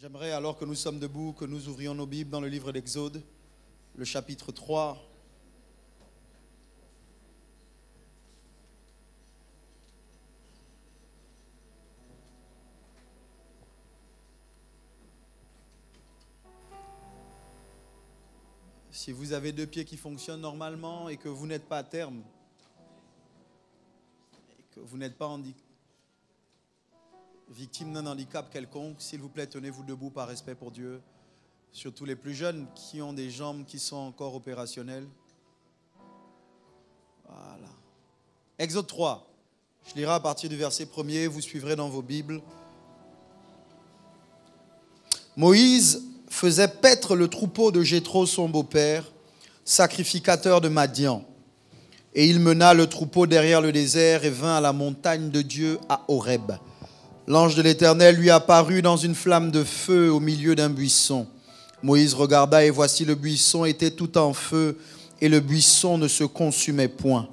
J'aimerais, alors que nous sommes debout, que nous ouvrions nos Bibles dans le livre d'Exode, le chapitre 3. Si vous avez deux pieds qui fonctionnent normalement et que vous n'êtes pas à terme, et que vous n'êtes pas victime d'un handicap quelconque, s'il vous plaît, tenez-vous debout par respect pour Dieu. Surtout les plus jeunes qui ont des jambes qui sont encore opérationnelles. Voilà. Exode 3. Je lirai à partir du verset 1er, vous suivrez dans vos Bibles. Moïse faisait paître le troupeau de Jéthro, son beau-père, sacrificateur de Madian. Et il mena le troupeau derrière le désert et vint à la montagne de Dieu à Horeb. L'ange de l'Éternel lui apparut dans une flamme de feu au milieu d'un buisson. Moïse regarda et voici le buisson était tout en feu et le buisson ne se consumait point.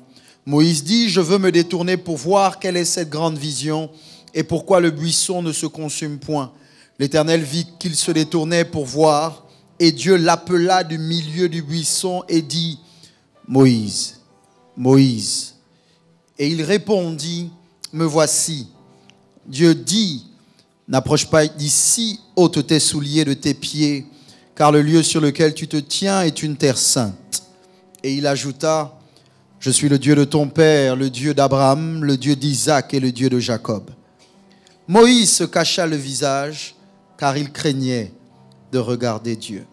Moïse dit, je veux me détourner pour voir quelle est cette grande vision et pourquoi le buisson ne se consume point. L'Éternel vit qu'il se détournait pour voir et Dieu l'appela du milieu du buisson et dit, Moïse, Moïse. Et il répondit, me voici. Dieu dit, n'approche pas d'ici, ôte tes souliers de tes pieds, car le lieu sur lequel tu te tiens est une terre sainte. Et il ajouta, je suis le Dieu de ton père, le Dieu d'Abraham, le Dieu d'Isaac et le Dieu de Jacob. Moïse se cacha le visage, car il craignait de regarder Dieu.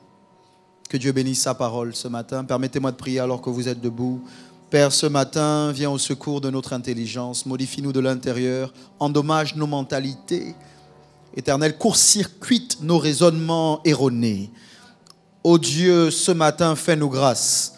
Que Dieu bénisse sa parole ce matin. Permettez-moi de prier alors que vous êtes debout. Père, ce matin, viens au secours de notre intelligence, modifie-nous de l'intérieur, endommage nos mentalités. Éternel, court-circuite nos raisonnements erronés. Ô Dieu, ce matin, fais-nous grâce.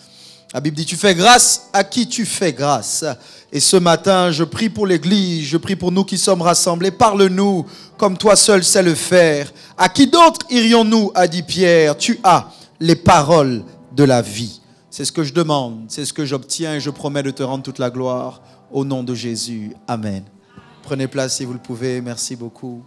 La Bible dit, tu fais grâce à qui tu fais grâce. Et ce matin, je prie pour l'Église, je prie pour nous qui sommes rassemblés. Parle-nous comme toi seul sais le faire. À qui d'autre irions-nous, a dit Pierre, tu as les paroles de la vie. C'est ce que je demande, c'est ce que j'obtiens et je promets de te rendre toute la gloire au nom de Jésus. Amen. Prenez place si vous le pouvez. Merci beaucoup.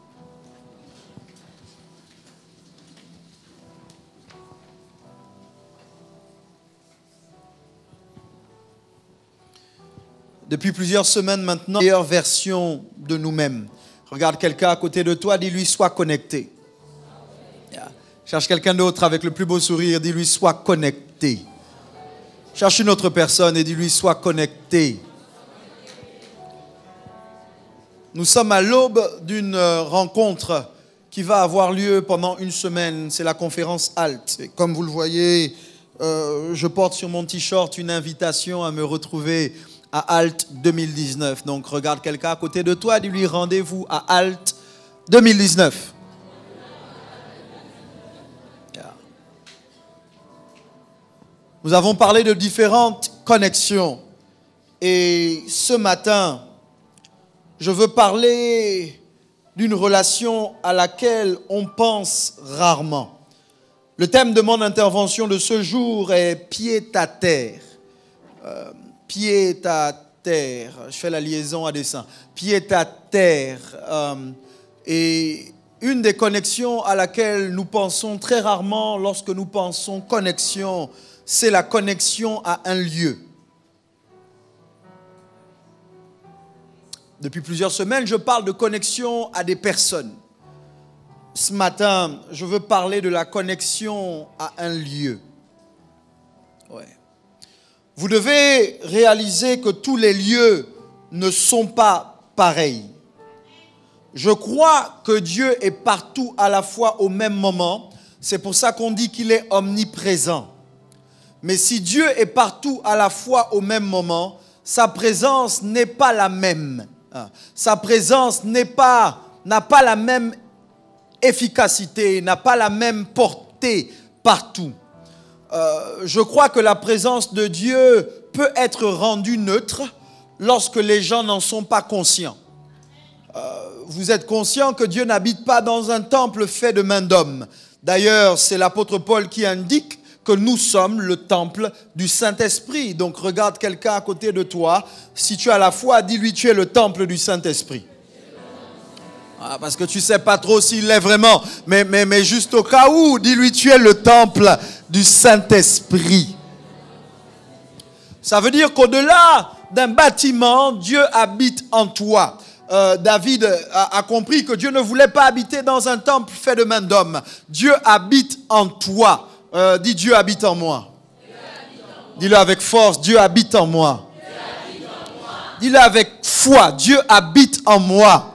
Depuis plusieurs semaines maintenant, meilleure version de nous-mêmes. Regarde quelqu'un à côté de toi, dis-lui, sois connecté. Cherche quelqu'un d'autre avec le plus beau sourire, dis-lui, sois connecté. Cherche une autre personne et dis-lui, sois connecté. Nous sommes à l'aube d'une rencontre qui va avoir lieu pendant une semaine. C'est la conférence HALT. Et comme vous le voyez, je porte sur mon t-shirt une invitation à me retrouver à HALT 2019. Donc regarde quelqu'un à côté de toi, dis-lui rendez-vous à HALT 2019. Nous avons parlé de différentes connexions et ce matin, je veux parler d'une relation à laquelle on pense rarement. Le thème de mon intervention de ce jour est pied à terre. Pied à terre, je fais la liaison à dessein. Pied à terre. Et une des connexions à laquelle nous pensons très rarement lorsque nous pensons connexion, c'est la connexion à un lieu. Depuis plusieurs semaines, je parle de connexion à des personnes. Ce matin, je veux parler de la connexion à un lieu. Ouais. Vous devez réaliser que tous les lieux ne sont pas pareils. Je crois que Dieu est partout à la fois au même moment. C'est pour ça qu'on dit qu'il est omniprésent. Mais si Dieu est partout à la fois au même moment, sa présence n'est pas la même. Sa présence n'a pas la même efficacité, n'a pas la même portée partout. Je crois que la présence de Dieu peut être rendue neutre lorsque les gens n'en sont pas conscients. Vous êtes conscient que Dieu n'habite pas dans un temple fait de main d'homme. D'ailleurs, c'est l'apôtre Paul qui indique que nous sommes le temple du Saint-Esprit. Donc regarde quelqu'un à côté de toi. Si tu as la foi, dis-lui tu es le temple du Saint-Esprit. Ah, parce que tu ne sais pas trop s'il l'est vraiment. Mais juste au cas où, dis-lui, tu es le temple du Saint-Esprit. Ça veut dire qu'au-delà d'un bâtiment, Dieu habite en toi. David a compris que Dieu ne voulait pas habiter dans un temple fait de main d'homme. Dieu habite en toi. Dis, Dieu habite en moi. Dis-le avec force, Dieu habite en moi. Dis-le avec foi, Dieu habite en moi.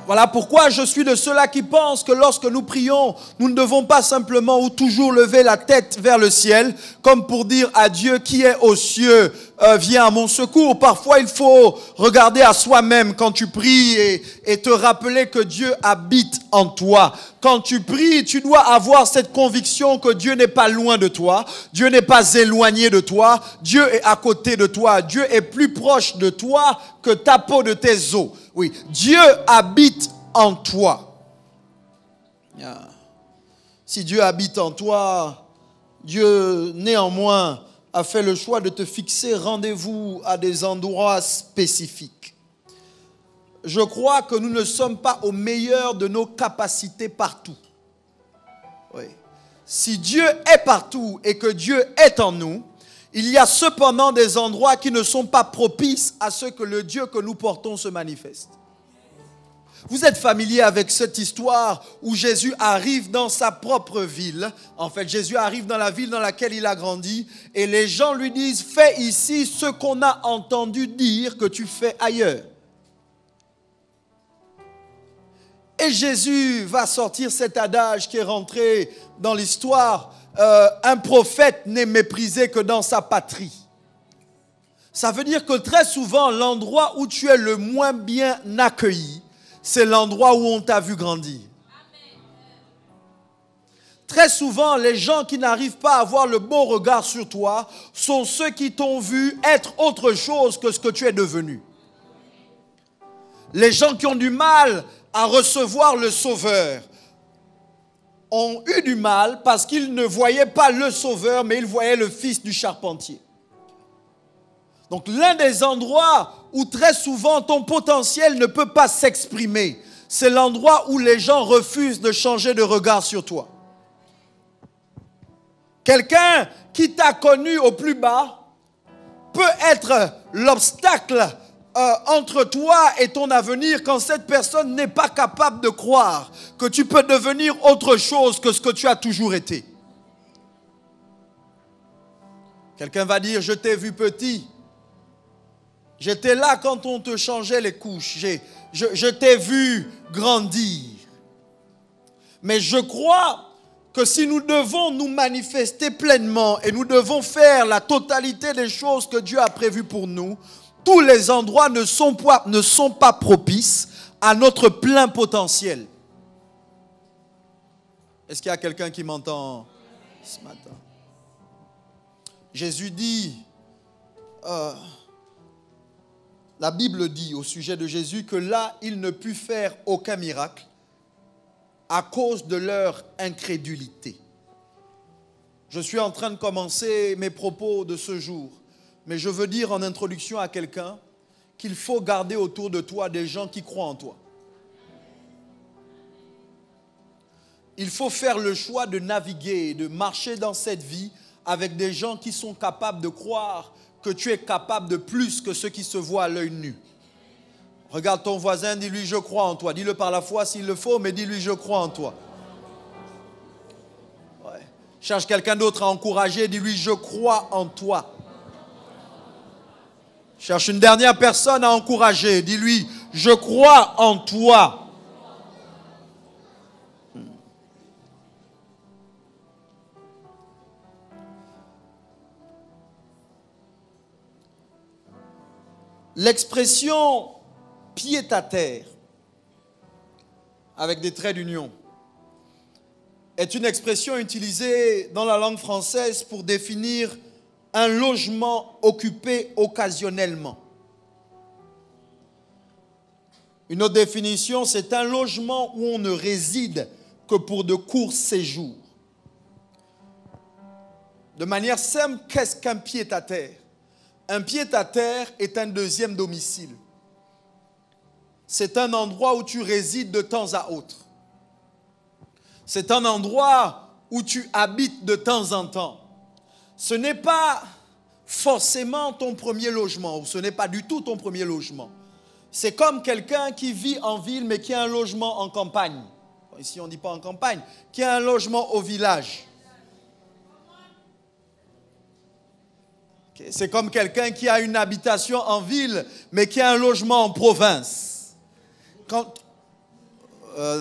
Voilà pourquoi je suis de ceux-là qui pensent que lorsque nous prions, nous ne devons pas simplement ou toujours lever la tête vers le ciel, comme pour dire à Dieu qui est aux cieux, viens à mon secours. Parfois, il faut regarder à soi-même quand tu pries et te rappeler que Dieu habite en toi. Quand tu pries, tu dois avoir cette conviction que Dieu n'est pas loin de toi, Dieu n'est pas éloigné de toi, Dieu est à côté de toi, Dieu est plus proche de toi que ta peau de tes os. Oui, Dieu habite en toi. Si Dieu habite en toi, Dieu néanmoins a fait le choix de te fixer rendez-vous à des endroits spécifiques. Je crois que nous ne sommes pas au meilleur de nos capacités partout. Oui. Si Dieu est partout et que Dieu est en nous, il y a cependant des endroits qui ne sont pas propices à ce que le Dieu que nous portons se manifeste. Vous êtes familier avec cette histoire où Jésus arrive dans sa propre ville. En fait, Jésus arrive dans la ville dans laquelle il a grandi et les gens lui disent « Fais ici ce qu'on a entendu dire que tu fais ailleurs. » Et Jésus va sortir cet adage qui est rentré dans l'histoire. Un prophète n'est méprisé que dans sa patrie. Ça veut dire que très souvent, l'endroit où tu es le moins bien accueilli, c'est l'endroit où on t'a vu grandir. Très souvent, les gens qui n'arrivent pas à avoir le bon regard sur toi sont ceux qui t'ont vu être autre chose que ce que tu es devenu. Les gens qui ont du mal à recevoir le Sauveur ont eu du mal parce qu'ils ne voyaient pas le Sauveur, mais ils voyaient le fils du charpentier. Donc l'un des endroits où très souvent ton potentiel ne peut pas s'exprimer, c'est l'endroit où les gens refusent de changer de regard sur toi. Quelqu'un qui t'a connu au plus bas peut être l'obstacle entre toi et ton avenir quand cette personne n'est pas capable de croire que tu peux devenir autre chose que ce que tu as toujours été. Quelqu'un va dire, je t'ai vu petit. J'étais là quand on te changeait les couches. Je t'ai vu grandir. Mais je crois que si nous devons nous manifester pleinement et nous devons faire la totalité des choses que Dieu a prévues pour nous, tous les endroits ne sont pas propices à notre plein potentiel. Est-ce qu'il y a quelqu'un qui m'entend ce matin? Jésus dit, la Bible dit au sujet de Jésus que là, il ne put faire aucun miracle à cause de leur incrédulité. Je suis en train de commencer mes propos de ce jour, mais je veux dire en introduction à quelqu'un qu'il faut garder autour de toi des gens qui croient en toi. Il faut faire le choix de naviguer, de marcher dans cette vie avec des gens qui sont capables de croire que tu es capable de plus que ce qui se voit à l'œil nu. Regarde ton voisin, dis-lui je crois en toi. Dis-le par la foi s'il le faut, mais dis-lui je crois en toi. Ouais. Cherche quelqu'un d'autre à encourager, dis-lui je crois en toi. Cherche une dernière personne à encourager, dis-lui je crois en toi. L'expression pied à terre, avec des traits d'union, est une expression utilisée dans la langue française pour définir un logement occupé occasionnellement. Une autre définition, c'est un logement où on ne réside que pour de courts séjours. De manière simple, qu'est-ce qu'un pied à terre? Un pied à terre est un deuxième domicile. c'est un endroit où tu résides de temps à autre. C'est un endroit où tu habites de temps en temps. Ce n'est pas forcément ton premier logement, ou ce n'est pas du tout ton premier logement. C'est comme quelqu'un qui vit en ville mais qui a un logement en campagne. Ici on ne dit pas en campagne, qui a un logement au village. Okay. C'est comme quelqu'un qui a une habitation en ville mais qui a un logement en province.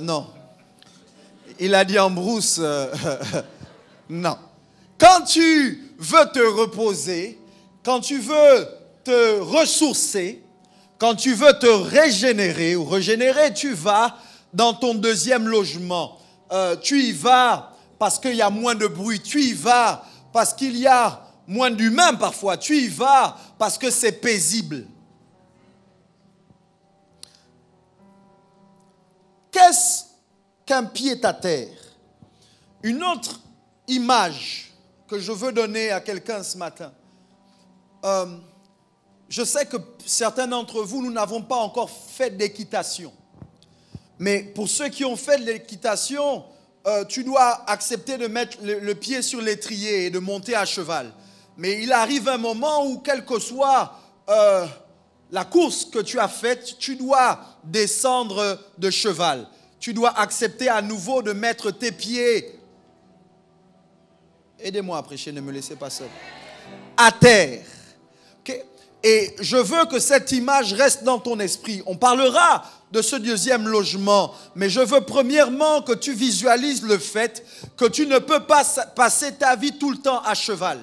Non. Il a dit en brousse. Non. Quand tu veux te reposer, quand tu veux te ressourcer, quand tu veux te régénérer ou régénérer, tu vas dans ton deuxième logement. Tu y vas parce qu'il y a moins de bruit. Tu y vas parce qu'il y a moins d'humains parfois. Tu y vas parce que c'est paisible. Qu'est-ce qu'un pied-à-terre? Une autre image que je veux donner à quelqu'un ce matin. Je sais que certains d'entre vous, nous n'avons pas encore fait d'équitation. Mais pour ceux qui ont fait de l'équitation, tu dois accepter de mettre le pied sur l'étrier et de monter à cheval. Mais il arrive un moment où, quelle que soit la course que tu as faite, tu dois descendre de cheval. Tu dois accepter à nouveau de mettre tes pieds, aidez-moi à prêcher, ne me laissez pas seul, à terre. Okay? Et je veux que cette image reste dans ton esprit. On parlera de ce deuxième logement, mais je veux premièrement que tu visualises le fait que tu ne peux pas passer ta vie tout le temps à cheval.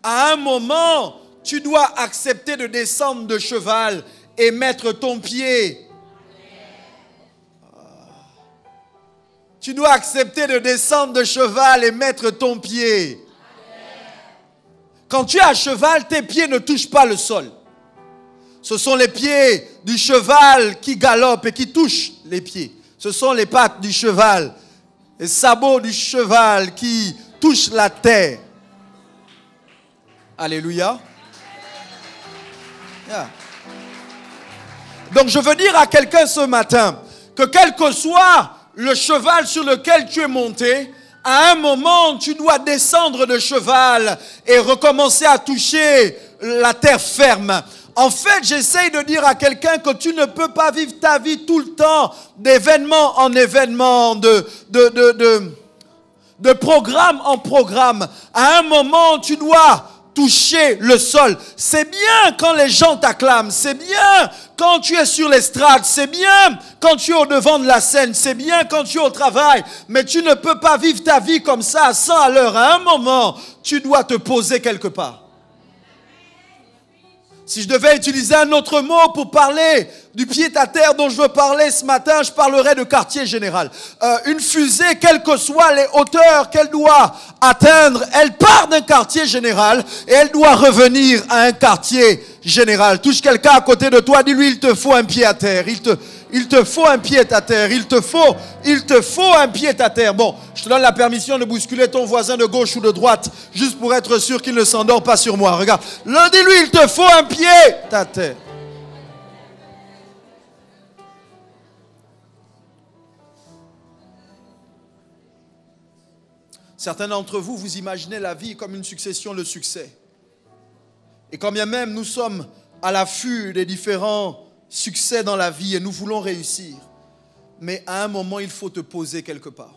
À un moment, tu dois accepter de descendre de cheval et mettre ton pied. Tu dois accepter de descendre de cheval et mettre ton pied. Quand tu es à cheval, tes pieds ne touchent pas le sol. Ce sont les pieds du cheval qui galopent et qui touchent les pieds. Ce sont les pattes du cheval, les sabots du cheval qui touchent la terre. Alléluia. Yeah. Donc je veux dire à quelqu'un ce matin que quel que soit le cheval sur lequel tu es monté, à un moment, tu dois descendre de cheval et recommencer à toucher la terre ferme. En fait, j'essaye de dire à quelqu'un que tu ne peux pas vivre ta vie tout le temps d'événement en événement, de programme en programme. À un moment, tu dois toucher le sol. C'est bien quand les gens t'acclament, c'est bien quand tu es sur l'estrade, c'est bien quand tu es au devant de la scène, c'est bien quand tu es au travail, mais tu ne peux pas vivre ta vie comme ça à 100 à l'heure. À un moment, tu dois te poser quelque part. Si je devais utiliser un autre mot pour parler du pied-à-terre dont je veux parler ce matin, je parlerais de quartier général. Une fusée, quelles que soient les hauteurs qu'elle doit atteindre, elle part d'un quartier général et elle doit revenir à un quartier général. Touche quelqu'un à côté de toi, dis-lui, il te faut un pied à terre. Il te faut un pied à terre. Il te faut un pied à terre. Bon, je te donne la permission de bousculer ton voisin de gauche ou de droite, juste pour être sûr qu'il ne s'endort pas sur moi. Regarde, dis-lui, il te faut un pied à terre. Certains d'entre vous, vous imaginez la vie comme une succession de succès. Et quand bien même nous sommes à l'affût des différents succès dans la vie et nous voulons réussir, mais à un moment, il faut te poser quelque part.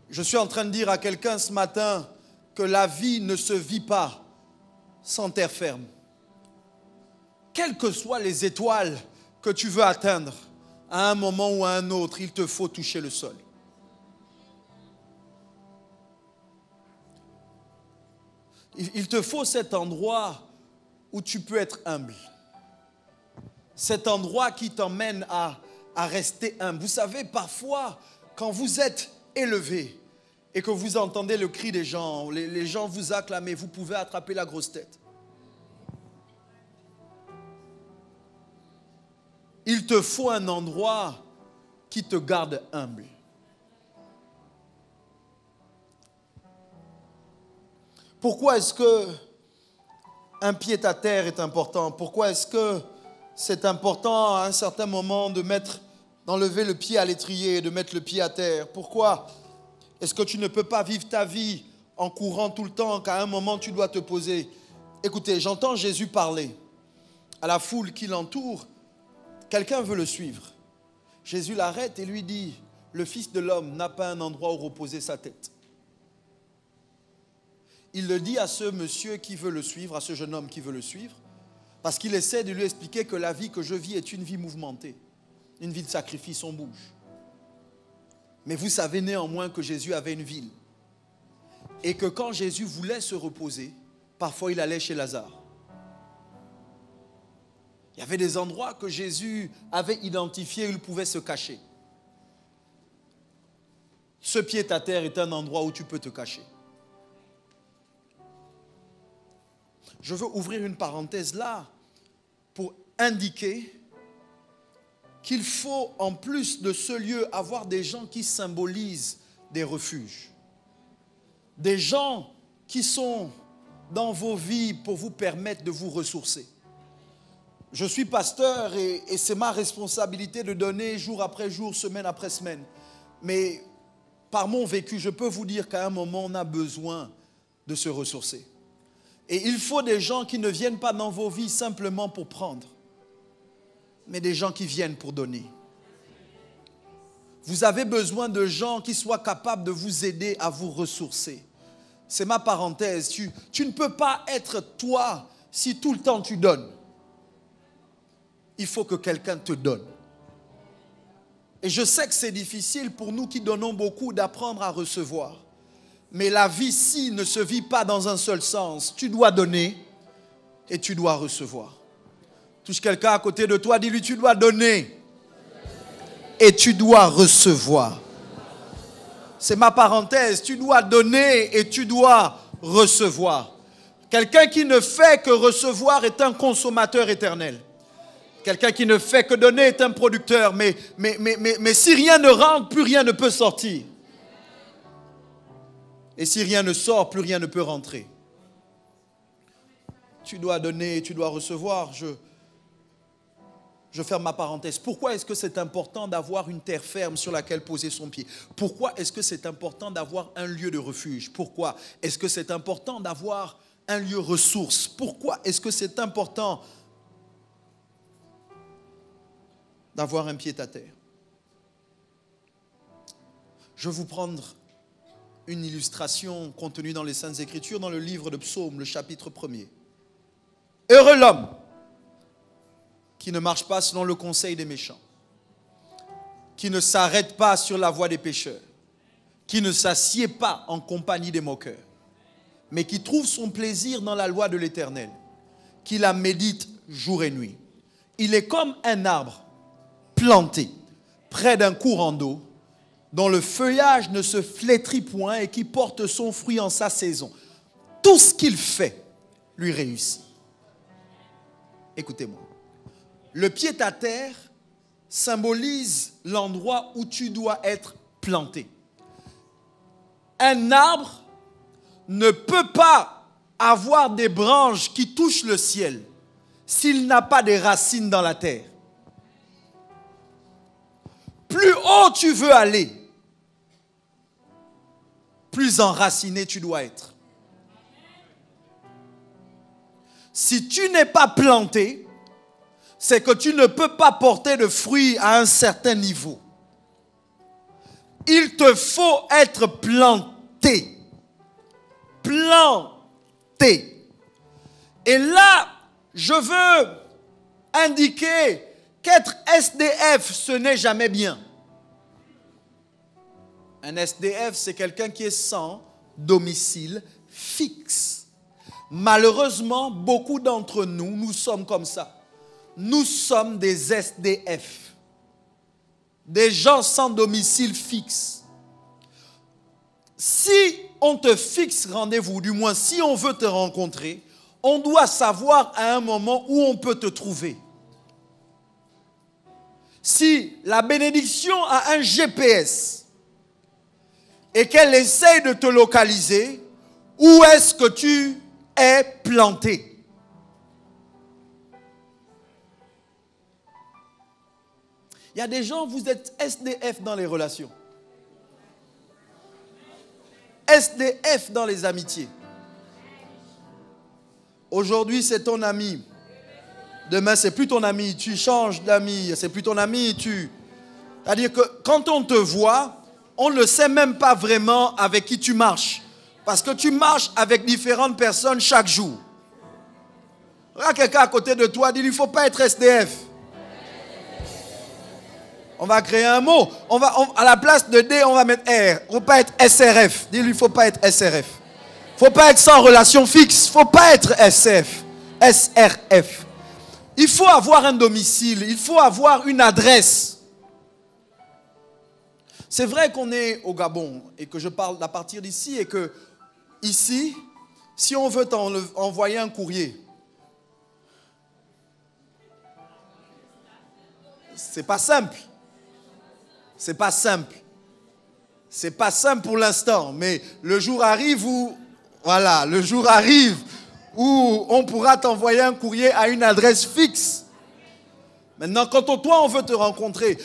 Je suis en train de dire à quelqu'un ce matin que la vie ne se vit pas sans terre ferme. Quelles que soient les étoiles que tu veux atteindre, à un moment ou à un autre, il te faut toucher le sol. Il te faut cet endroit où tu peux être humble. Cet endroit qui t'emmène à rester humble. Vous savez, parfois, quand vous êtes élevé et que vous entendez le cri des gens, les gens vous acclament, vous pouvez attraper la grosse tête. Il te faut un endroit qui te garde humble. Pourquoi est-ce que un pied à terre est important? Pourquoi est-ce que c'est important à un certain moment d'enlever le pied à l'étrier et de mettre le pied à terre. Pourquoi est-ce que tu ne peux pas vivre ta vie en courant tout le temps qu'à un moment tu dois te poser? Écoutez, j'entends Jésus parler à la foule qui l'entoure. Quelqu'un veut le suivre. Jésus l'arrête et lui dit, le Fils de l'homme n'a pas un endroit où reposer sa tête. Il le dit à ce monsieur qui veut le suivre, à ce jeune homme qui veut le suivre, parce qu'il essaie de lui expliquer que la vie que je vis est une vie mouvementée, une vie de sacrifice, on bouge. Mais vous savez néanmoins que Jésus avait une ville et que quand Jésus voulait se reposer, parfois il allait chez Lazare. Il y avait des endroits que Jésus avait identifiés où il pouvait se cacher. Ce pied-à-terre est un endroit où tu peux te cacher. Je veux ouvrir une parenthèse là pour indiquer qu'il faut, en plus de ce lieu, avoir des gens qui symbolisent des refuges. Des gens qui sont dans vos vies pour vous permettre de vous ressourcer. Je suis pasteur et c'est ma responsabilité de donner jour après jour, semaine après semaine. Mais par mon vécu, je peux vous dire qu'à un moment, on a besoin de se ressourcer. Et il faut des gens qui ne viennent pas dans vos vies simplement pour prendre, mais des gens qui viennent pour donner. Vous avez besoin de gens qui soient capables de vous aider à vous ressourcer. C'est ma parenthèse. Tu ne peux pas être toi si tout le temps tu donnes. Il faut que quelqu'un te donne. Et je sais que c'est difficile pour nous qui donnons beaucoup d'apprendre à recevoir. Mais la vie ici ne se vit pas dans un seul sens. Tu dois donner et tu dois recevoir. Touche quelqu'un à côté de toi, dis-lui, tu dois donner et tu dois recevoir. C'est ma parenthèse. Tu dois donner et tu dois recevoir. Quelqu'un qui ne fait que recevoir est un consommateur éternel. Quelqu'un qui ne fait que donner est un producteur. Mais si rien ne rentre, plus rien ne peut sortir. Et si rien ne sort, plus rien ne peut rentrer. Tu dois donner et tu dois recevoir. Je ferme ma parenthèse. Pourquoi est-ce que c'est important d'avoir une terre ferme sur laquelle poser son pied? Pourquoi est-ce que c'est important d'avoir un lieu de refuge? Pourquoi est-ce que c'est important d'avoir un lieu ressource? Pourquoi est-ce que c'est important d'avoir un pied-à-terre? Je vais vous prendre une illustration contenue dans les Saintes Écritures, dans le livre de Psaumes, le chapitre 1er. Heureux l'homme qui ne marche pas selon le conseil des méchants, qui ne s'arrête pas sur la voie des pécheurs, qui ne s'assied pas en compagnie des moqueurs, mais qui trouve son plaisir dans la loi de l'Éternel, qui la médite jour et nuit. Il est comme un arbre planté près d'un courant d'eau, dont le feuillage ne se flétrit point et qui porte son fruit en sa saison. Tout ce qu'il fait lui réussit. Écoutez-moi. Le pied-à-terre symbolise l'endroit où tu dois être planté. Un arbre ne peut pas avoir des branches qui touchent le ciel s'il n'a pas des racines dans la terre. Plus haut tu veux aller, plus enraciné tu dois être. Si tu n'es pas planté, c'est que tu ne peux pas porter de fruits à un certain niveau. Il te faut être planté. Planté. Et là, je veux indiquer qu'être SDF, ce n'est jamais bien. Un SDF, c'est quelqu'un qui est sans domicile fixe. Malheureusement, beaucoup d'entre nous, nous sommes comme ça. Nous sommes des SDF. Des gens sans domicile fixe. Si on te fixe rendez-vous, du moins si on veut te rencontrer, on doit savoir à un moment où on peut te trouver. Si la bénédiction a un GPS et qu'elle essaye de te localiser, où est-ce que tu es planté? Il y a des gens, vous êtes SDF dans les relations. SDF dans les amitiés. Aujourd'hui, c'est ton ami. Demain, c'est plus ton ami. Tu changes d'ami. C'est plus ton ami. C'est-à-dire que quand on te voit, on ne sait même pas vraiment avec qui tu marches. Parce que tu marches avec différentes personnes chaque jour. Regarde quelqu'un à côté de toi, dit il ne faut pas être SDF. On va créer un mot. À la place de D, on va mettre R. Il ne faut pas être SRF. Dis-lui, il ne faut pas être SRF. Il ne faut pas être sans relation fixe. Il ne faut pas être SF. SRF. Il faut avoir un domicile. Il faut avoir une adresse. C'est vrai qu'on est au Gabon et que je parle à partir d'ici et que ici, si on veut envoyer un courrier, c'est pas simple. C'est pas simple. C'est pas simple pour l'instant, mais le jour arrive où, le jour arrive où on pourra t'envoyer un courrier à une adresse fixe. Maintenant, quand toi, on veut te rencontrer,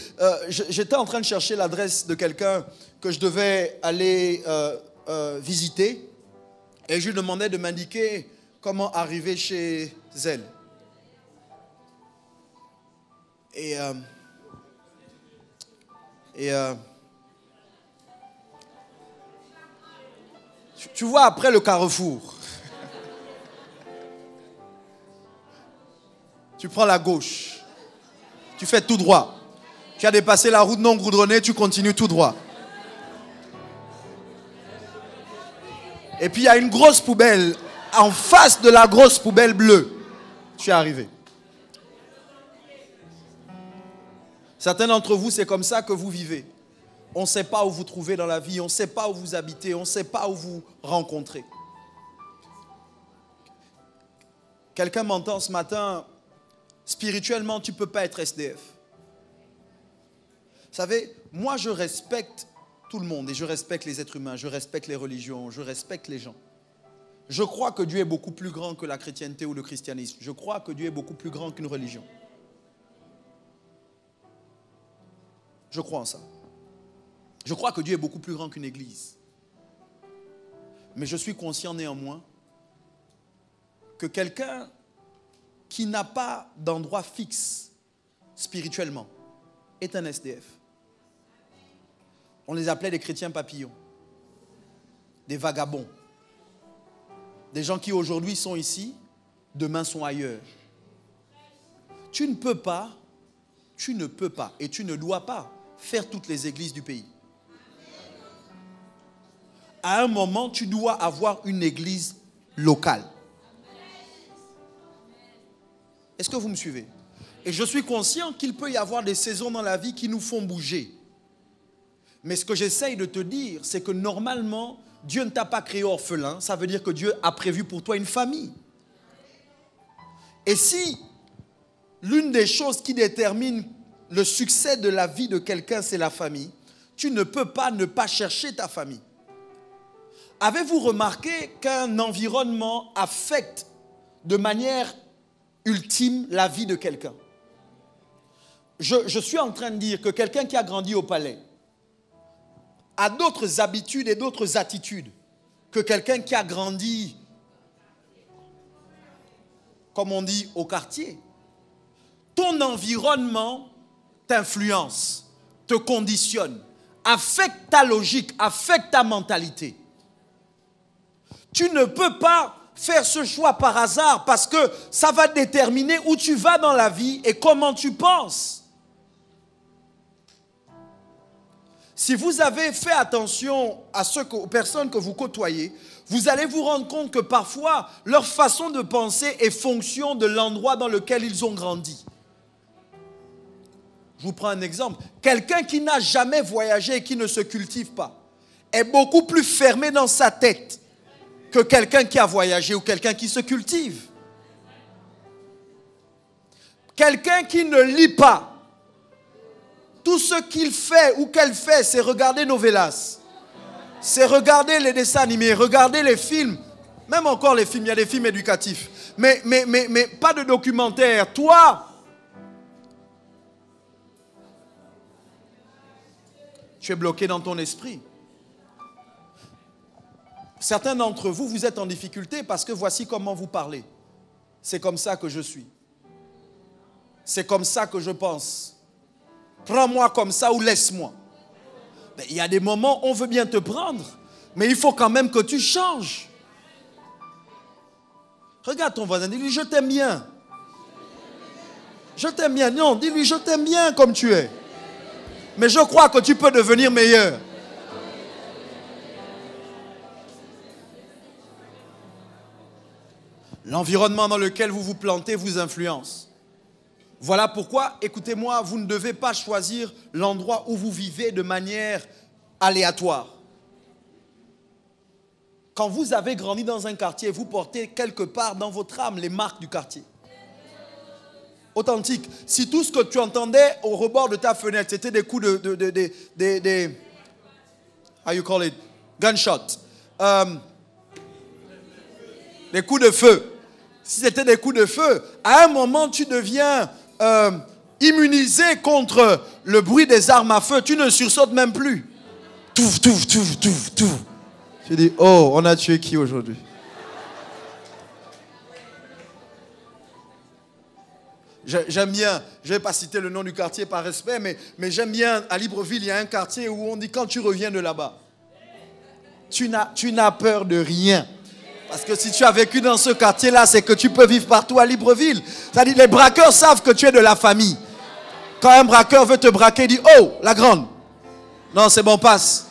j'étais en train de chercher l'adresse de quelqu'un que je devais aller visiter et je lui demandais de m'indiquer comment arriver chez elle. Tu vois, après le carrefour, tu prends la gauche, tu fais tout droit. Tu as dépassé la route non goudronnée, tu continues tout droit. Et puis il y a une grosse poubelle, en face de la grosse poubelle bleue. Tu es arrivé. Certains d'entre vous, c'est comme ça que vous vivez. On ne sait pas où vous trouvez dans la vie, on ne sait pas où vous habitez, on ne sait pas où vous rencontrez. Quelqu'un m'entend ce matin, spirituellement, tu ne peux pas être SDF. Vous savez, moi je respecte tout le monde et je respecte les êtres humains, je respecte les religions, je respecte les gens. Je crois que Dieu est beaucoup plus grand que la chrétienté ou le christianisme. Je crois que Dieu est beaucoup plus grand qu'une religion. Je crois en ça. Je crois que Dieu est beaucoup plus grand qu'une église. Mais je suis conscient néanmoins que quelqu'un qui n'a pas d'endroit fixe spirituellement est un SDF. On les appelait des chrétiens papillons, des vagabonds, des gens qui aujourd'hui sont ici, demain sont ailleurs. Tu ne peux pas et tu ne dois pas faire toutes les églises du pays. À un moment, tu dois avoir une église locale. Est-ce que vous me suivez? Et je suis conscient qu'il peut y avoir des saisons dans la vie qui nous font bouger. Mais ce que j'essaye de te dire, c'est que normalement, Dieu ne t'a pas créé orphelin. Ça veut dire que Dieu a prévu pour toi une famille. Et si l'une des choses qui détermine le succès de la vie de quelqu'un, c'est la famille, tu ne peux pas ne pas chercher ta famille. Avez-vous remarqué qu'un environnement affecte de manière ultime la vie de quelqu'un? Je suis en train de dire que quelqu'un qui a grandi au palais a d'autres habitudes et d'autres attitudes que quelqu'un qui a grandi, comme on dit, au quartier. Ton environnement t'influence, te conditionne, affecte ta logique, affecte ta mentalité. Tu ne peux pas faire ce choix par hasard parce que ça va déterminer où tu vas dans la vie et comment tu penses. Si vous avez fait attention aux personnes que vous côtoyez, vous allez vous rendre compte que parfois, leur façon de penser est fonction de l'endroit dans lequel ils ont grandi. Je vous prends un exemple. Quelqu'un qui n'a jamais voyagé et qui ne se cultive pas est beaucoup plus fermé dans sa tête que quelqu'un qui a voyagé ou quelqu'un qui se cultive. Quelqu'un qui ne lit pas, tout ce qu'il fait ou qu'elle fait, c'est regarder novelas, c'est regarder les dessins animés, regarder les films, même encore les films, il y a des films éducatifs, mais pas de documentaire. Toi, Tu es bloqué dans ton esprit. Certains d'entre vous, vous êtes en difficulté parce que voici comment vous parlez. C'est comme ça que je suis. C'est comme ça que je pense. Prends-moi comme ça ou laisse-moi. Mais il y a des moments où on veut bien te prendre, mais il faut quand même que tu changes. Regarde ton voisin, dis-lui, je t'aime bien. Je t'aime bien. Non, dis-lui, je t'aime bien comme tu es. Mais je crois que tu peux devenir meilleur. L'environnement dans lequel vous vous plantez vous influence. Voilà pourquoi, écoutez-moi, vous ne devez pas choisir l'endroit où vous vivez de manière aléatoire. Quand vous avez grandi dans un quartier, vous portez quelque part dans votre âme les marques du quartier. Authentique. Si tout ce que tu entendais au rebord de ta fenêtre, c'était des coups how you call it? Gunshot. Des coups de feu. Si c'était des coups de feu, à un moment, tu deviens immunisé contre le bruit des armes à feu. Tu ne sursautes même plus. Touf, touf, touf, touf, touf. Tu dis, oh, on a tué qui aujourd'hui? J'aime bien, je ne vais pas citer le nom du quartier par respect, mais j'aime bien, à Libreville, il y a un quartier où on dit, quand tu reviens de là-bas, tu n'as peur de rien. Parce que si tu as vécu dans ce quartier-là, c'est que tu peux vivre partout à Libreville. C'est-à-dire, les braqueurs savent que tu es de la famille. Quand un braqueur veut te braquer, il dit, oh, la grande. Non, c'est bon, passe.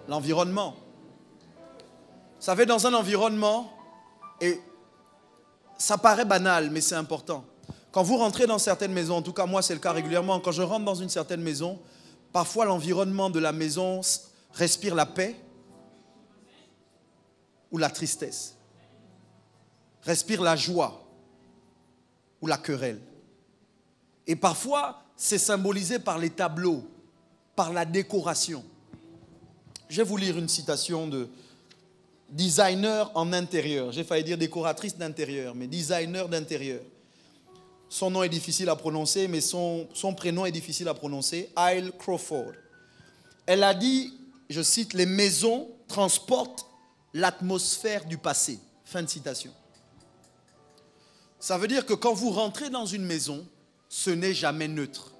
L'environnement. Vous savez, dans un environnement, et ça paraît banal, mais c'est important. Quand vous rentrez dans certaines maisons, en tout cas moi c'est le cas régulièrement, quand je rentre dans une certaine maison, parfois l'environnement de la maison respire la paix ou la tristesse, respire la joie ou la querelle. Et parfois c'est symbolisé par les tableaux, par la décoration. Je vais vous lire une citation de designer en intérieur. J'ai failli dire décoratrice d'intérieur, mais designer d'intérieur. Son nom est difficile à prononcer, mais son prénom est difficile à prononcer. Isle Crawford. Elle a dit, je cite, les maisons transportent l'atmosphère du passé. Fin de citation. Ça veut dire que quand vous rentrez dans une maison, ce n'est jamais neutre.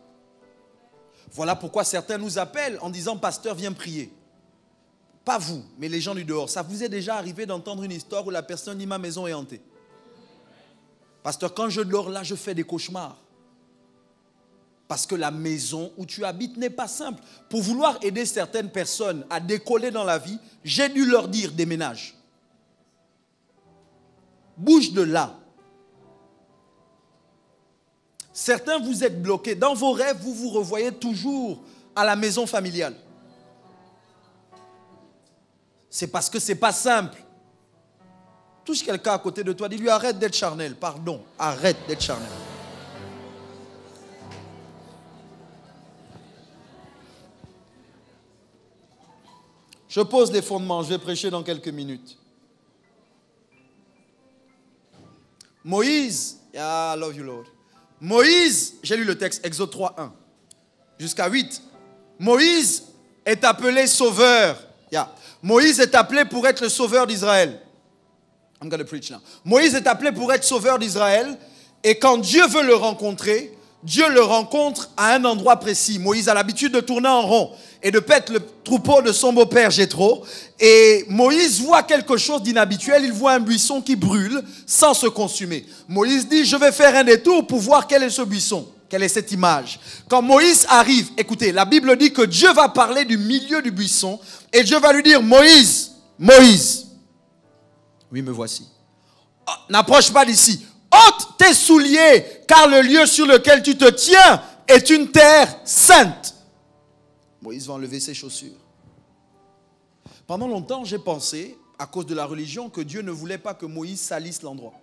Voilà pourquoi certains nous appellent en disant, pasteur, viens prier. Pas vous, mais les gens du dehors. Ça vous est déjà arrivé d'entendre une histoire où la personne dit, ma maison est hantée. Pasteur, quand je dors là, je fais des cauchemars. Parce que la maison où tu habites n'est pas simple. Pour vouloir aider certaines personnes à décoller dans la vie, j'ai dû leur dire, déménage. Bouge de là. Certains, vous êtes bloqués. Dans vos rêves, vous vous revoyez toujours à la maison familiale. C'est parce que ce n'est pas simple. Touche quelqu'un à côté de toi, dis-lui arrête d'être charnel. Pardon, arrête d'être charnel. Je pose les fondements, je vais prêcher dans quelques minutes. Moïse, I love you Lord. Moïse, j'ai lu le texte, Exode 3, 1 jusqu'à 8. Moïse est appelé sauveur. Moïse est appelé pour être le sauveur d'Israël. I'm going to preach now. Moïse est appelé pour être sauveur d'Israël. Et quand Dieu veut le rencontrer, Dieu le rencontre à un endroit précis. Moïse a l'habitude de tourner en rond et de paître le troupeau de son beau-père Jéthro. Et Moïse voit quelque chose d'inhabituel. Il voit un buisson qui brûle sans se consumer. Moïse dit, je vais faire un détour pour voir quel est ce buisson. Quelle est cette image? Quand Moïse arrive, écoutez, la Bible dit que Dieu va parler du milieu du buisson et Dieu va lui dire, Moïse, Moïse. Oui, me voici. Oh, n'approche pas d'ici. Ôte tes souliers, car le lieu sur lequel tu te tiens est une terre sainte. Moïse va enlever ses chaussures. Pendant longtemps, j'ai pensé, à cause de la religion, que Dieu ne voulait pas que Moïse salisse l'endroit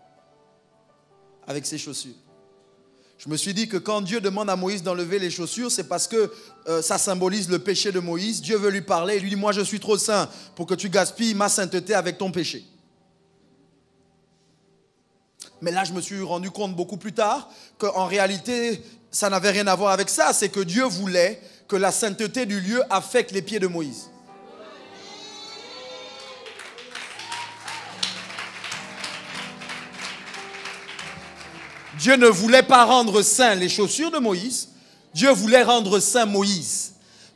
avec ses chaussures. Je me suis dit que quand Dieu demande à Moïse d'enlever les chaussures, c'est parce que ça symbolise le péché de Moïse. Dieu veut lui parler et lui dit, moi je suis trop saint pour que tu gaspilles ma sainteté avec ton péché. Mais là, je me suis rendu compte beaucoup plus tard qu'en réalité, ça n'avait rien à voir avec ça. C'est que Dieu voulait que la sainteté du lieu affecte les pieds de Moïse. Dieu ne voulait pas rendre saints les chaussures de Moïse. Dieu voulait rendre saint Moïse.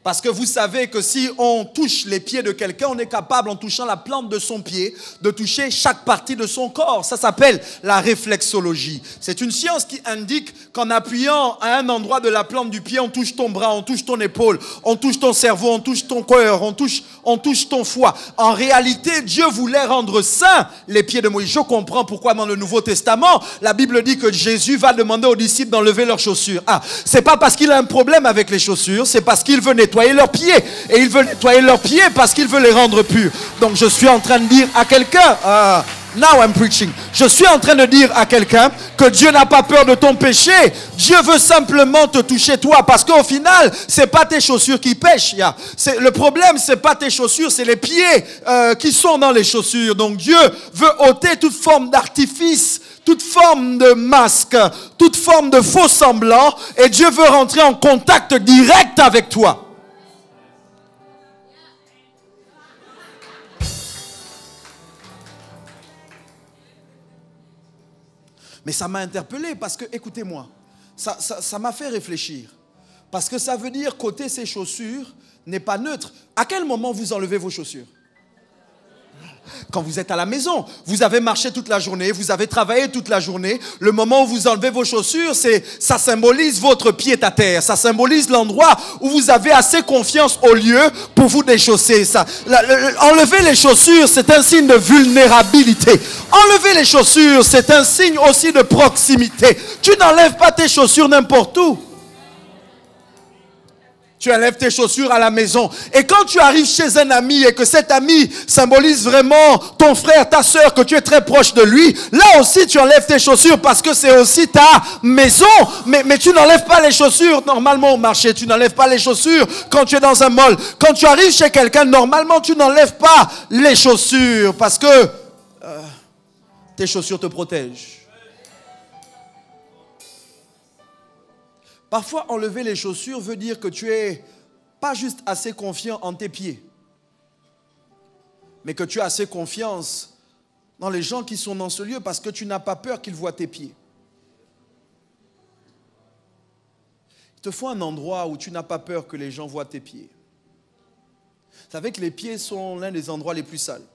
Parce que vous savez que si on touche les pieds de quelqu'un, on est capable, en touchant la plante de son pied, de toucher chaque partie de son corps. Ça s'appelle la réflexologie. C'est une science qui indique qu'en appuyant à un endroit de la plante du pied, on touche ton bras, on touche ton épaule, on touche ton cerveau, on touche ton cœur, on touche ton foie. En réalité, Dieu voulait rendre saints les pieds de Moïse. Je comprends pourquoi dans le Nouveau Testament, la Bible dit que Jésus va demander aux disciples d'enlever leurs chaussures. Ah, c'est pas parce qu'il a un problème avec les chaussures, c'est parce qu'il veut nettoyer leurs pieds. Et il veut nettoyer leurs pieds parce qu'il veut les rendre purs. Donc je suis en train de dire à quelqu'un, now I'm preaching. Je suis en train de dire à quelqu'un que Dieu n'a pas peur de ton péché. Dieu veut simplement te toucher toi. Parce qu'au final, c'est pas tes chaussures qui pêchent. Le problème, c'est pas tes chaussures, c'est les pieds qui sont dans les chaussures. Donc Dieu veut ôter toute forme d'artifice, toute forme de masque, toute forme de faux semblant. Et Dieu veut rentrer en contact direct avec toi. Mais ça m'a interpellé parce que, écoutez-moi, ça m'a fait réfléchir. Parce que ça veut dire qu'ôter ses chaussures n'est pas neutre. À quel moment vous enlevez vos chaussures? Quand vous êtes à la maison, vous avez marché toute la journée, vous avez travaillé toute la journée. Le moment où vous enlevez vos chaussures, ça symbolise votre pied à terre. Ça symbolise l'endroit où vous avez assez confiance au lieu pour vous déchausser. Enlever les chaussures, c'est un signe de vulnérabilité. Enlever les chaussures, c'est un signe aussi de proximité. Tu n'enlèves pas tes chaussures n'importe où. Tu enlèves tes chaussures à la maison. Et quand tu arrives chez un ami et que cet ami symbolise vraiment ton frère, ta soeur, que tu es très proche de lui, là aussi tu enlèves tes chaussures parce que c'est aussi ta maison. Mais tu n'enlèves pas les chaussures normalement au marché. Tu n'enlèves pas les chaussures quand tu es dans un mall. Quand tu arrives chez quelqu'un, normalement tu n'enlèves pas les chaussures parce que tes chaussures te protègent. Parfois, enlever les chaussures veut dire que tu es pas juste assez confiant en tes pieds, mais que tu as assez confiance dans les gens qui sont dans ce lieu parce que tu n'as pas peur qu'ils voient tes pieds. Il te faut un endroit où tu n'as pas peur que les gens voient tes pieds. Vous savez que les pieds sont l'un des endroits les plus sales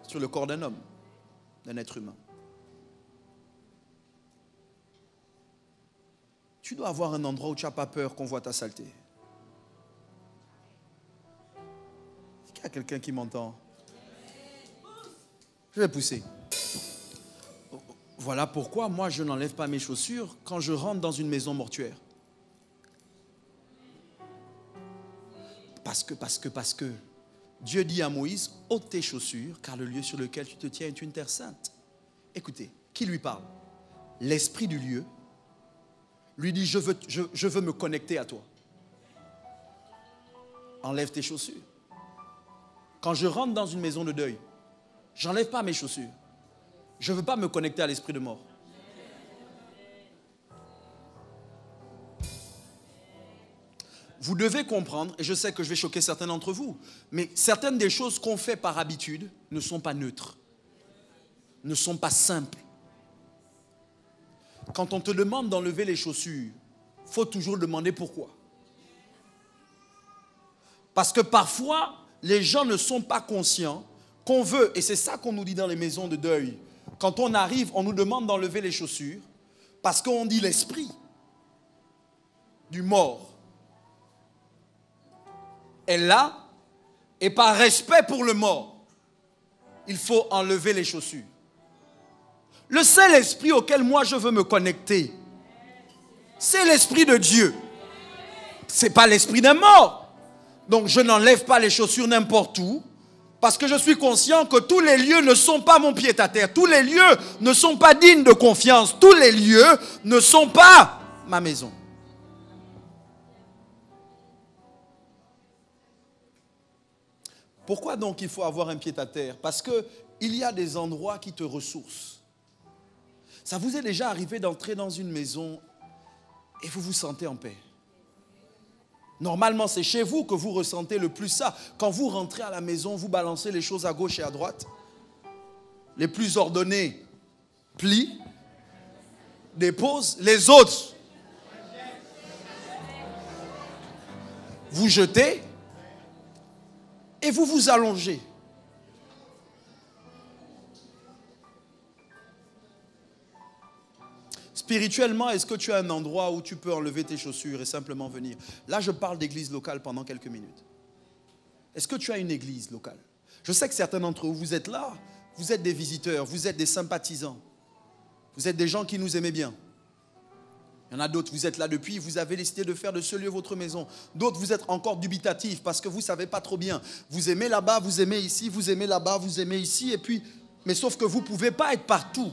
sur le corps d'un homme, d'un être humain. Tu dois avoir un endroit où tu n'as pas peur qu'on voit ta saleté. Est-ce qu'il y a quelqu'un qui m'entend? Je vais pousser. Voilà pourquoi moi je n'enlève pas mes chaussures quand je rentre dans une maison mortuaire. Parce que Dieu dit à Moïse, ôte tes chaussures car le lieu sur lequel tu te tiens est une terre sainte. Écoutez, qui lui parle? L'esprit du lieu lui dit, je veux me connecter à toi. Enlève tes chaussures. Quand je rentre dans une maison de deuil, je n'enlève pas mes chaussures. Je ne veux pas me connecter à l'esprit de mort. Vous devez comprendre, et je sais que je vais choquer certains d'entre vous, mais certaines des choses qu'on fait par habitude ne sont pas neutres, ne sont pas simples. Quand on te demande d'enlever les chaussures, il faut toujours demander pourquoi. Parce que parfois, les gens ne sont pas conscients qu'on veut, et c'est ça qu'on nous dit dans les maisons de deuil. Quand on arrive, on nous demande d'enlever les chaussures parce qu'on dit l'esprit du mort est là, et par respect pour le mort, il faut enlever les chaussures. Le seul esprit auquel moi je veux me connecter, c'est l'esprit de Dieu. Ce n'est pas l'esprit d'un mort. Donc je n'enlève pas les chaussures n'importe où, parce que je suis conscient que tous les lieux ne sont pas mon pied-à-terre. Tous les lieux ne sont pas dignes de confiance. Tous les lieux ne sont pas ma maison. Pourquoi donc il faut avoir un pied-à-terre? Parce qu'il y a des endroits qui te ressourcent. Ça vous est déjà arrivé d'entrer dans une maison Et vous vous sentez en paix. Normalement, c'est chez vous que vous ressentez le plus ça. Quand vous rentrez à la maison, vous balancez les choses à gauche et à droite. Les plus ordonnés plient, déposent. Les autres, vous jetez et vous vous allongez. Spirituellement, est-ce que tu as un endroit où tu peux enlever tes chaussures et simplement venir? Là, je parle d'église locale pendant quelques minutes. Est-ce que tu as une église locale? Je sais que certains d'entre vous, vous êtes là, vous êtes des visiteurs, vous êtes des sympathisants. Vous êtes des gens qui nous aimaient bien. Il y en a d'autres, vous êtes là depuis, vous avez décidé de faire de ce lieu votre maison. D'autres, vous êtes encore dubitatifs parce que vous ne savez pas trop bien. Vous aimez là-bas, vous aimez ici, vous aimez là-bas, vous aimez ici. Et puis, mais sauf que vous ne pouvez pas être partout.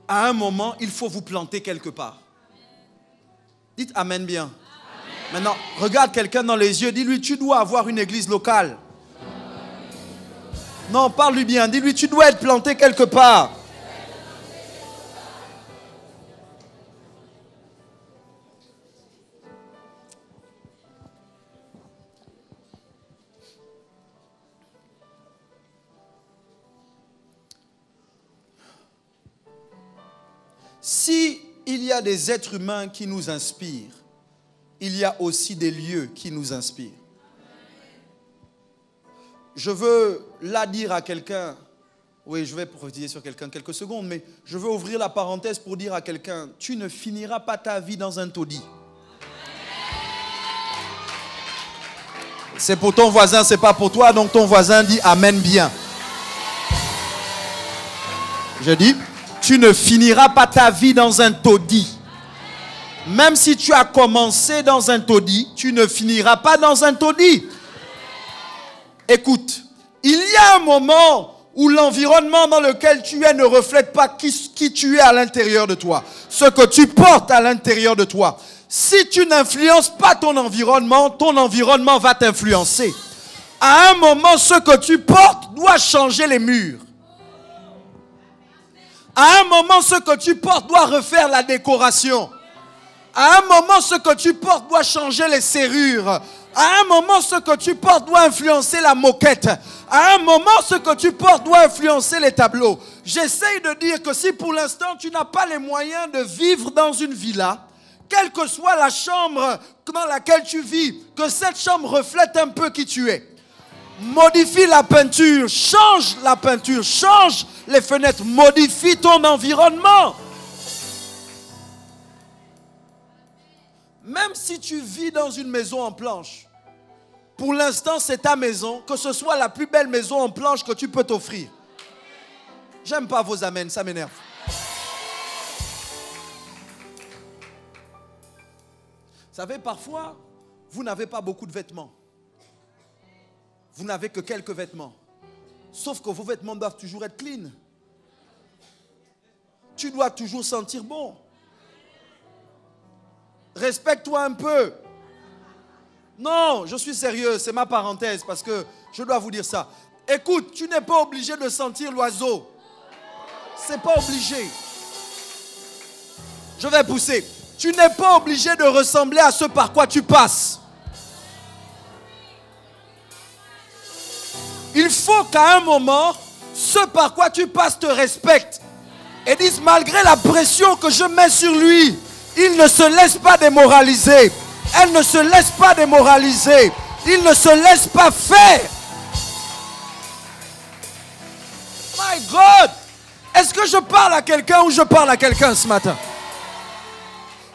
À un moment, il faut vous planter quelque part. Dites Amen bien. Amen. Maintenant, regarde quelqu'un dans les yeux, dis-lui, tu dois avoir une église locale. Non, parle-lui bien, dis-lui, tu dois être planté quelque part. Si il y a des êtres humains qui nous inspirent, il y a aussi des lieux qui nous inspirent. Je veux là dire à quelqu'un, oui, je vais prophétiser sur quelqu'un quelques secondes, mais je veux ouvrir la parenthèse pour dire à quelqu'un, tu ne finiras pas ta vie dans un taudis. C'est pour ton voisin, c'est pas pour toi, donc ton voisin dit Amen bien. Je dis, tu ne finiras pas ta vie dans un taudis. Même si tu as commencé dans un taudis, tu ne finiras pas dans un taudis. Écoute, il y a un moment où l'environnement dans lequel tu es ne reflète pas qui tu es à l'intérieur de toi. Ce que tu portes à l'intérieur de toi. Si tu n'influences pas ton environnement va t'influencer. À un moment, ce que tu portes doit changer les murs. À un moment, ce que tu portes doit refaire la décoration. À un moment, ce que tu portes doit changer les serrures. À un moment, ce que tu portes doit influencer la moquette. À un moment, ce que tu portes doit influencer les tableaux. J'essaye de dire que si pour l'instant, tu n'as pas les moyens de vivre dans une villa, quelle que soit la chambre dans laquelle tu vis, que cette chambre reflète un peu qui tu es. Modifie la peinture, change la peinture, change les fenêtres, modifie ton environnement. Même si tu vis dans une maison en planche, pour l'instant c'est ta maison, que ce soit la plus belle maison en planche que tu peux t'offrir. J'aime pas vos amens, ça m'énerve. Vous savez, parfois, vous n'avez pas beaucoup de vêtements. Vous n'avez que quelques vêtements. Sauf que vos vêtements doivent toujours être clean. Tu dois toujours sentir bon. Respecte-toi un peu. Non, je suis sérieux, c'est ma parenthèse parce que je dois vous dire ça. Écoute, tu n'es pas obligé de sentir l'oiseau. C'est pas obligé. Je vais pousser. Tu n'es pas obligé de ressembler à ce par quoi tu passes. Il faut qu'à un moment, ce par quoi tu passes te respecte. Et dise, malgré la pression que je mets sur lui, il ne se laisse pas démoraliser. Elle ne se laisse pas démoraliser. Il ne se laisse pas faire. My God! Est-ce que je parle à quelqu'un ou je parle à quelqu'un ce matin?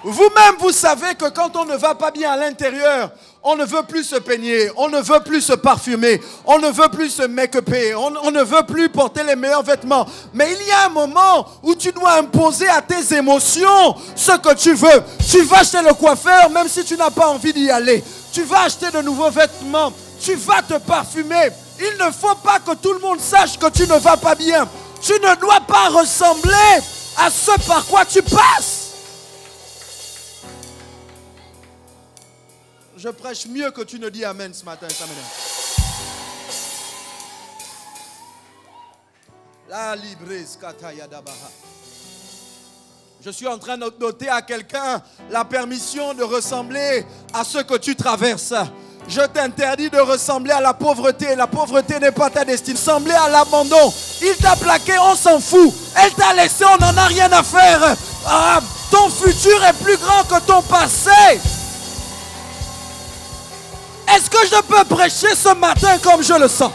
Vous-même, vous savez que quand on ne va pas bien à l'intérieur, on ne veut plus se peigner, on ne veut plus se parfumer, on ne veut plus se make-upper, on ne veut plus porter les meilleurs vêtements. Mais il y a un moment où tu dois imposer à tes émotions ce que tu veux. Tu vas chez le coiffeur même si tu n'as pas envie d'y aller. Tu vas acheter de nouveaux vêtements, tu vas te parfumer. Il ne faut pas que tout le monde sache que tu ne vas pas bien. Tu ne dois pas ressembler à ce par quoi tu passes. Je prêche mieux que tu ne dis Amen ce matin, ça m'énerve. La libres kataya dabaha. Je suis en train de noter à quelqu'un la permission de ressembler à ce que tu traverses. Je t'interdis de ressembler à la pauvreté. La pauvreté n'est pas ta destinée. Ressembler à l'abandon. Il t'a plaqué, on s'en fout. Elle t'a laissé, on n'en a rien à faire. Ah, ton futur est plus grand que ton passé. Est-ce que je peux prêcher ce matin comme je le sens?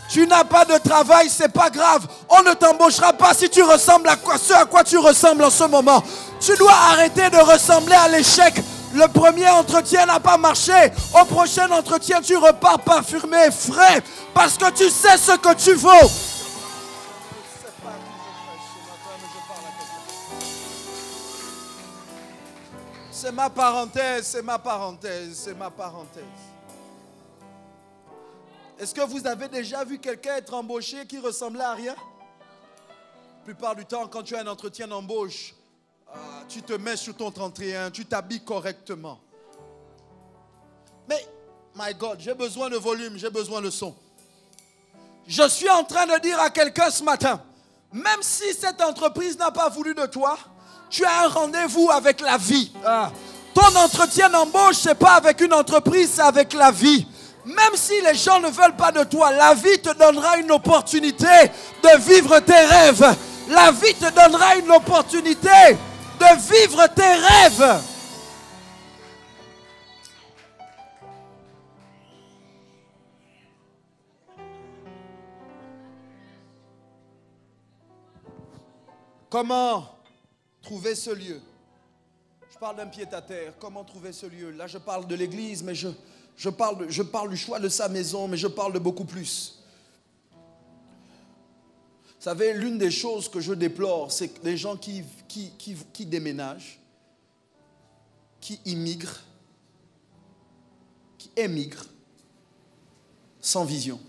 Tu n'as pas de travail, c'est pas grave. On ne t'embauchera pas si tu ressembles à ce à quoi tu ressembles en ce moment. Tu dois arrêter de ressembler à l'échec. Le premier entretien n'a pas marché. Au prochain entretien, tu repars parfumé, frais, parce que tu sais ce que tu vaux. C'est ma parenthèse, c'est ma parenthèse, c'est ma parenthèse. Est-ce que vous avez déjà vu quelqu'un être embauché qui ressemblait à rien? La plupart du temps, quand tu as un entretien d'embauche, tu te mets sur ton 31, tu t'habilles correctement. Mais, my God, j'ai besoin de volume, j'ai besoin de son. Je suis en train de dire à quelqu'un ce matin, même si cette entreprise n'a pas voulu de toi, tu as un rendez-vous avec la vie. Ton entretien d'embauche, ce n'est pas avec une entreprise, c'est avec la vie. Même si les gens ne veulent pas de toi, la vie te donnera une opportunité de vivre tes rêves. La vie te donnera une opportunité de vivre tes rêves. Comment trouver ce lieu? Je parle d'un pied-à-terre. Comment trouver ce lieu? Là, je parle de l'église, mais je parle du choix de sa maison, mais je parle de beaucoup plus. Vous savez, l'une des choses que je déplore, c'est que les gens qui déménagent, qui immigrent, qui émigrent, sans vision.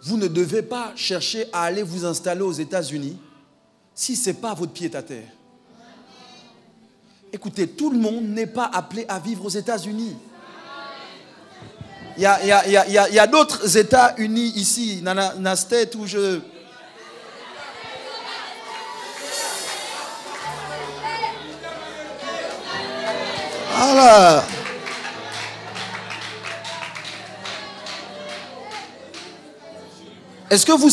Vous ne devez pas chercher à aller vous installer aux États-Unis si ce n'est pas votre pied-à-terre. Écoutez, tout le monde n'est pas appelé à vivre aux États-Unis. Il y a d'autres États-Unis ici, dans la state où je... Voilà. Est-ce que vous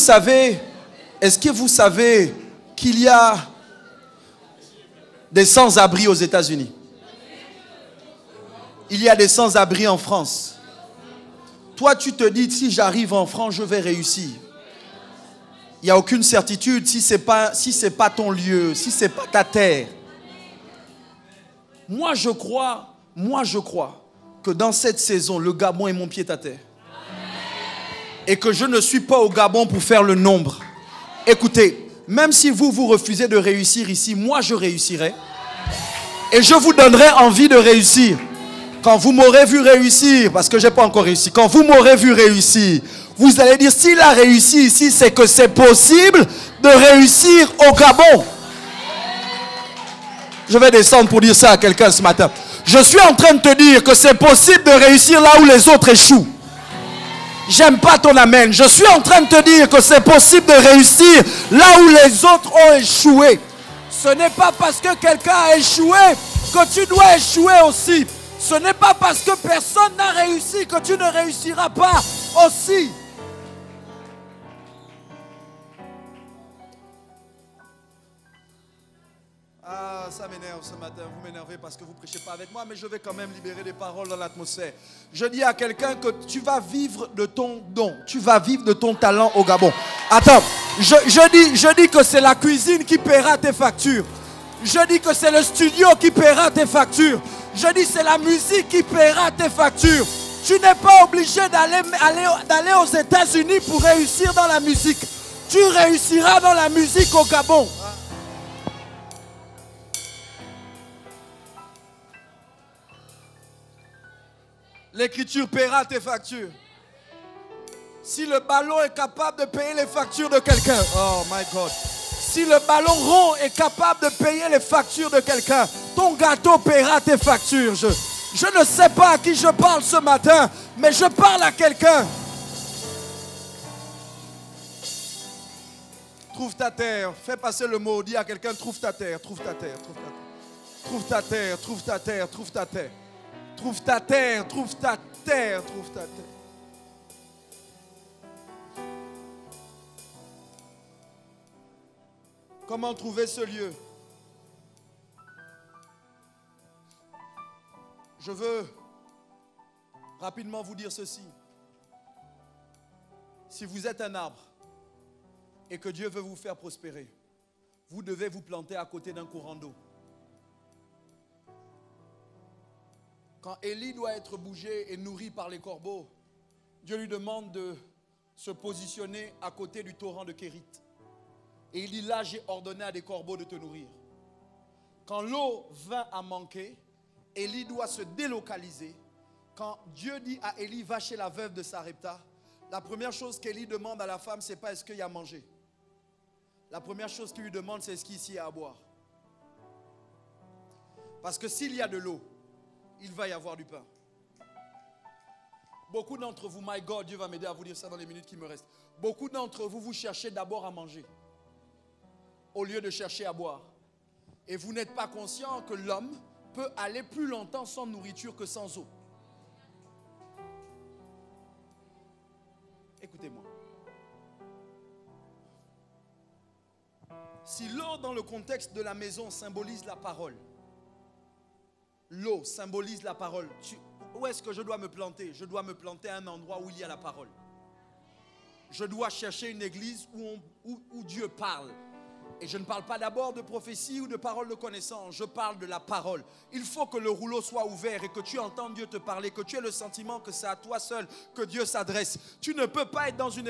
savez qu'il y a des sans-abri aux États-Unis? Il y a des sans-abri en France. Toi, tu te dis, si j'arrive en France, je vais réussir. Il n'y a aucune certitude si ce n'est pas ton lieu, si ce n'est pas ta terre. Moi, je crois que dans cette saison, le Gabon est mon pied-à-terre. Et que je ne suis pas au Gabon pour faire le nombre. Écoutez, même si vous refusez de réussir ici, moi je réussirai. Et je vous donnerai envie de réussir. Quand vous m'aurez vu réussir, parce que je n'ai pas encore réussi, quand vous m'aurez vu réussir, vous allez dire, s'il a réussi ici, c'est que c'est possible de réussir au Gabon. Je vais descendre pour dire ça à quelqu'un ce matin. Je suis en train de te dire que c'est possible de réussir là où les autres échouent. J'aime pas ton amen. Je suis en train de te dire que c'est possible de réussir là où les autres ont échoué. Ce n'est pas parce que quelqu'un a échoué que tu dois échouer aussi. Ce n'est pas parce que personne n'a réussi que tu ne réussiras pas aussi. Ah, ça m'énerve ce matin. Vous m'énervez parce que vous ne prêchez pas avec moi, mais je vais quand même libérer des paroles dans l'atmosphère. Je dis à quelqu'un que tu vas vivre de ton don. Tu vas vivre de ton talent au Gabon. Attends, je dis que c'est la cuisine qui paiera tes factures. Je dis que c'est le studio qui paiera tes factures. Je dis que c'est la musique qui paiera tes factures. Tu n'es pas obligé d'aller aux États-Unis pour réussir dans la musique. Tu réussiras dans la musique au Gabon. L'écriture paiera tes factures. Si le ballon est capable de payer les factures de quelqu'un, oh my God. Si le ballon rond est capable de payer les factures de quelqu'un, ton gâteau paiera tes factures. Je ne sais pas à qui je parle ce matin, mais je parle à quelqu'un. Trouve ta terre. Fais passer le mot. Dis à quelqu'un, trouve ta terre, trouve ta terre, trouve ta terre. Trouve ta terre, trouve ta terre, trouve ta terre. Trouve ta terre, trouve ta terre, trouve ta terre. Comment trouver ce lieu? Je veux rapidement vous dire ceci. Si vous êtes un arbre et que Dieu veut vous faire prospérer, vous devez vous planter à côté d'un courant d'eau. Quand Élie doit être bougé et nourri par les corbeaux, Dieu lui demande de se positionner à côté du torrent de Kérit. Et il dit, là j'ai ordonné à des corbeaux de te nourrir. Quand l'eau vint à manquer, Élie doit se délocaliser. Quand Dieu dit à Élie, va chez la veuve de Sarepta, la première chose qu'Élie demande à la femme, c'est pas est-ce qu'il y a à manger. La première chose qu'il lui demande, c'est est-ce qu'ici il y a à boire. Parce que s'il y a de l'eau, il va y avoir du pain. Beaucoup d'entre vous, my God, Dieu va m'aider à vous dire ça dans les minutes qui me restent. Beaucoup d'entre vous, vous cherchez d'abord à manger, au lieu de chercher à boire. Et vous n'êtes pas conscient que l'homme peut aller plus longtemps sans nourriture que sans eau. Écoutez-moi. Si l'eau dans le contexte de la maison symbolise la parole, l'eau symbolise la parole. Où est-ce que je dois me planter? Je dois me planter à un endroit où il y a la parole. Je dois chercher une église où Dieu parle. Et je ne parle pas d'abord de prophétie ou de parole de connaissance. Je parle de la parole. Il faut que le rouleau soit ouvert et que tu entendes Dieu te parler, que tu aies le sentiment que c'est à toi seul que Dieu s'adresse. Tu ne peux pas être dans une église